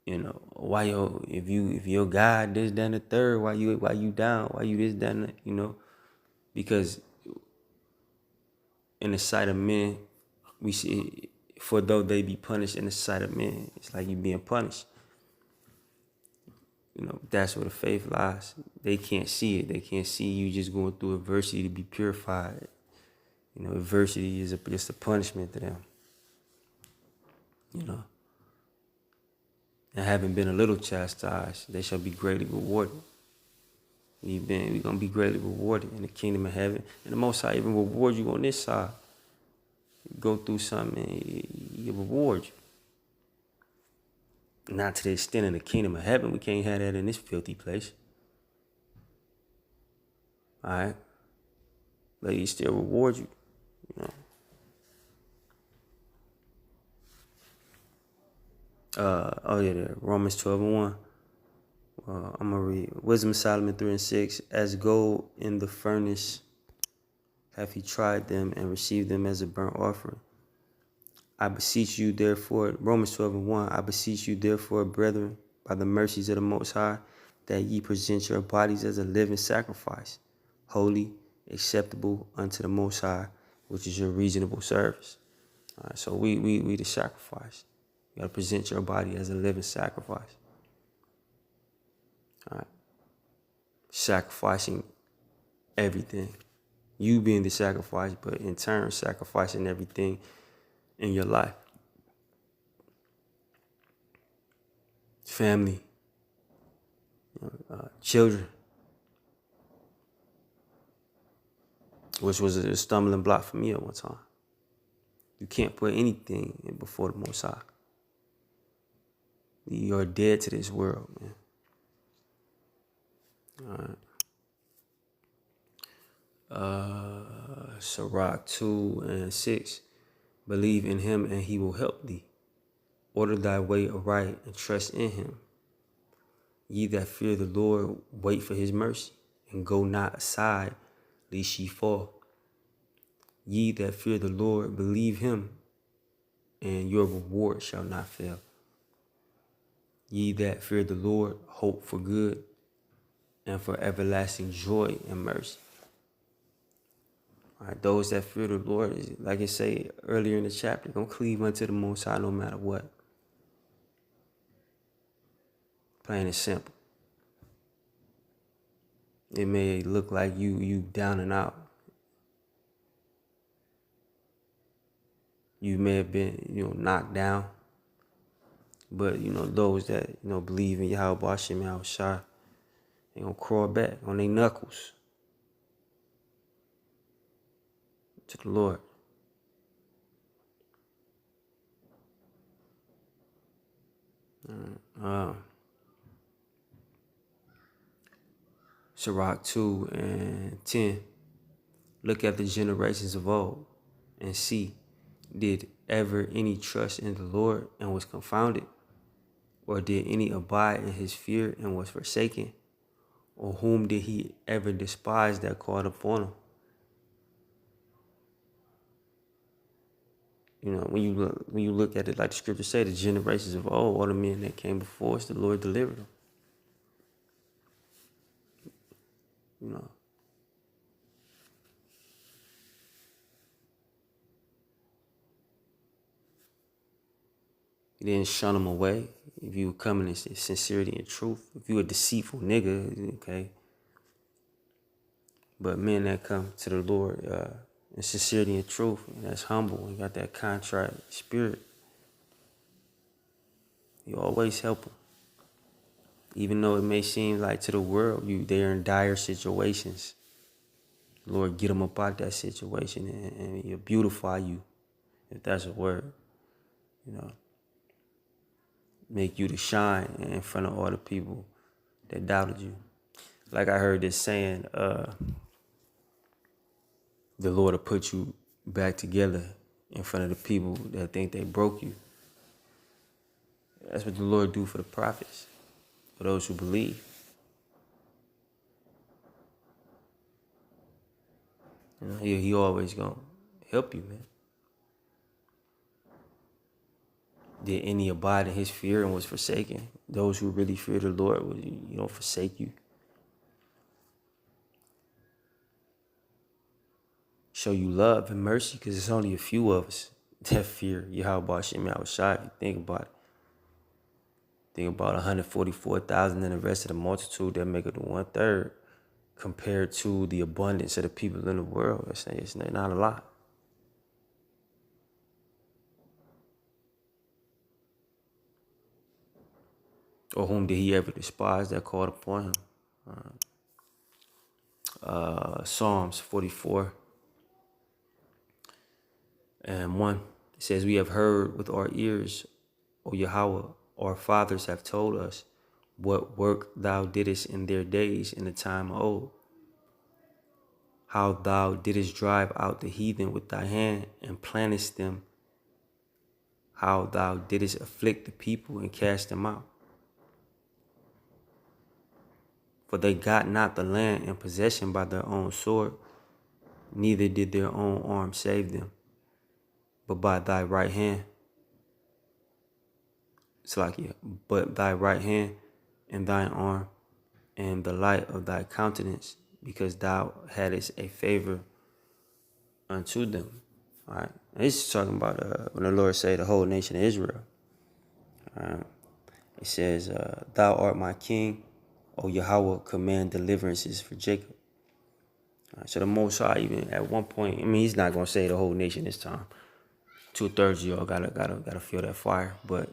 You know, why if your God this, that, and the third, why you down? Why you this, that, and the, you know? Because in the sight of men, we see, for though they be punished in the sight of men, it's like you being punished. You know, that's where the faith lies. They can't see it. They can't see you just going through adversity to be purified. You know, adversity is just a punishment to them. You know, and having been a little chastised, they shall be greatly rewarded. We're gonna be greatly rewarded in the kingdom of heaven, and the Most High even reward you on this side. You go through something, He reward you. Not to the extent in the kingdom of heaven. We can't have that in this filthy place. All right, but He still reward you. You know. Romans 12:1. I'm gonna read Wisdom of Solomon 3:6. As gold in the furnace hath He tried them and received them as a burnt offering. I beseech you, therefore, Romans 12:1, I beseech you, therefore, brethren, by the mercies of the Most High, that ye present your bodies as a living sacrifice, holy, acceptable unto the Most High, which is your reasonable service. All right, so we the sacrifice. You got to present your body as a living sacrifice. All right. Sacrificing everything. You being the sacrifice, but in turn sacrificing everything in your life. Family, children, which was a stumbling block for me at one time. You can't put anything before the Most High. You're dead to this world, man. All right. Sirach 2:6. Believe in Him and He will help thee. Order thy way aright and trust in Him. Ye that fear the Lord, wait for His mercy, and go not aside, lest ye fall. Ye that fear the Lord, believe Him, and your reward shall not fail. Ye that fear the Lord, hope for good, and for everlasting joy and mercy. All right, those that fear the Lord, like I say earlier in the chapter, gonna cleave unto the Most High no matter what. Plain and simple. It may look like you down and out. You may have been, knocked down. But, those that, believe in Yahweh Hashem Yahushua, they gonna crawl back on their knuckles to the Lord. Sirach 2:10. Look at the generations of old and see, did ever any trust in the Lord and was confounded? Or did any abide in His fear and was forsaken? Or whom did He ever despise that called upon Him? When you look at it, like the scriptures say, the generations of old, all the men that came before us, the Lord delivered them. He didn't shun them away. If you were coming in sincerity and truth, if you a deceitful nigga, okay. But men that come to the Lord in sincerity and truth, and that's humble and got that contrite spirit, you always help them. Even though it may seem like to the world, they're in dire situations. Lord, get them up out that situation and He'll beautify you, if that's a word. Make you to shine in front of all the people that doubted you. Like I heard this saying, the Lord will put you back together in front of the people that think they broke you. That's what the Lord do for the prophets, for those who believe. He always gonna help you, man. Did any abide in his fear and was forsaken? Those who really fear the Lord will, forsake you. Show you love and mercy, because it's only a few of us that fear Yahweh Shem Yahushua. If you think about it. Think about 144,000 and the rest of the multitude that make up the 1/3 compared to the abundance of the people in the world. It's not a lot. Or whom did he ever despise that called upon him? Psalms 44 and 1. It says, we have heard with our ears, O Yahweh, our fathers have told us what work thou didst in their days in the time of old. How thou didst drive out the heathen with thy hand and plantest them. How thou didst afflict the people and cast them out. For they got not the land in possession by their own sword, neither did their own arm save them, but by thy right hand. But thy right hand and thine arm and the light of thy countenance, because thou hadst a favor unto them. All right. And this is talking about when the Lord say the whole nation of Israel. It says, thou art my king, O Yahweh, command deliverances for Jacob. So the Most High, even at one point, he's not gonna say the whole nation this time. 2/3 of y'all gotta feel that fire. But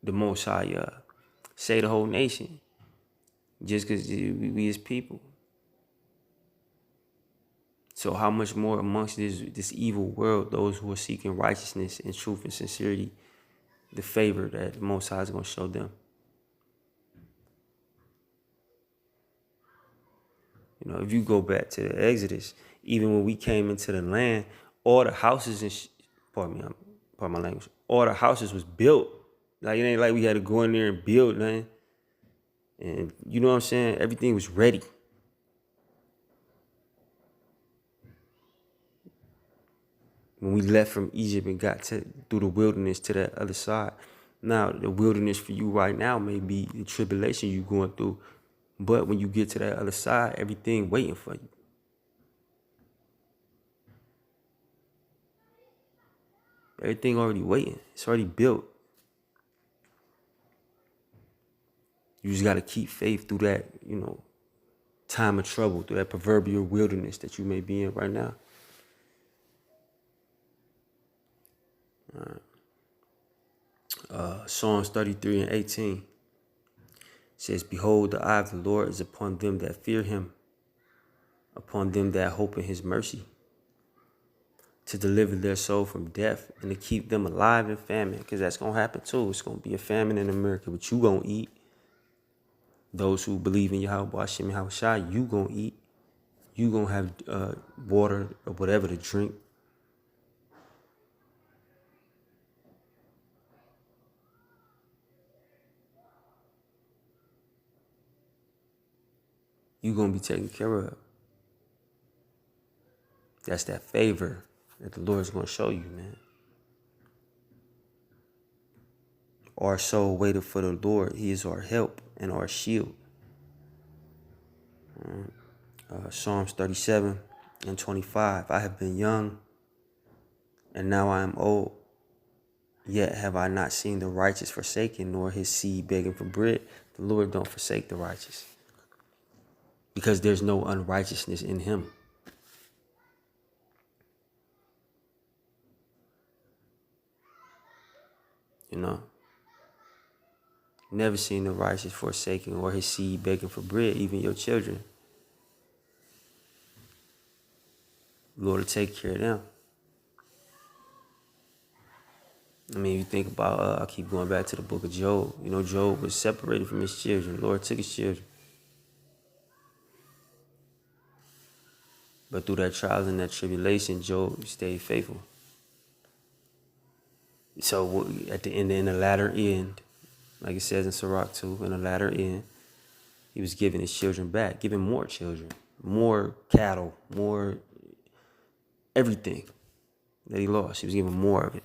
the Most High say the whole nation, just because we his people. So how much more amongst this evil world, those who are seeking righteousness and truth and sincerity, the favor that the Most High is gonna show them. If you go back to the Exodus, even when we came into the land, all the houses pardon my language, all the houses was built. Like, it ain't like we had to go in there and build nothing. And you know what I'm saying? Everything was ready. When we left from Egypt and got through the wilderness to that other side. Now, the wilderness for you right now may be the tribulation you going through. But when you get to that other side, everything waiting for you. Everything already waiting. It's already built. You just got to keep faith through that, time of trouble, through that proverbial wilderness that you may be in right now. Psalms 33 and 18 says, behold, the eye of the Lord is upon them that fear him, upon them that hope in his mercy, to deliver their soul from death and to keep them alive in famine, because that's going to happen too. It's going to be a famine in America, but you going to eat. Those who believe in Yahweh Shem Yahushua, you going to eat. You going to have water or whatever to drink. You going to be taken care of. That's that favor that the Lord's going to show you, man. Our soul waited for the Lord. He is our help and our shield. Psalms 37 and 25. I have been young, and now I am old. Yet have I not seen the righteous forsaken, nor his seed begging for bread. The Lord don't forsake the righteous, because there's no unrighteousness in him. Never seen the righteous forsaken or his seed begging for bread, even your children. The Lord will take care of them. You think about, I keep going back to the book of Job. Job was separated from his children. The Lord took his children. But through that trials and that tribulation, Job stayed faithful. So at the end, in the latter end, like it says in Sirach 2, in the latter end, he was giving his children back, giving more children, more cattle, more everything that he lost. He was giving more of it.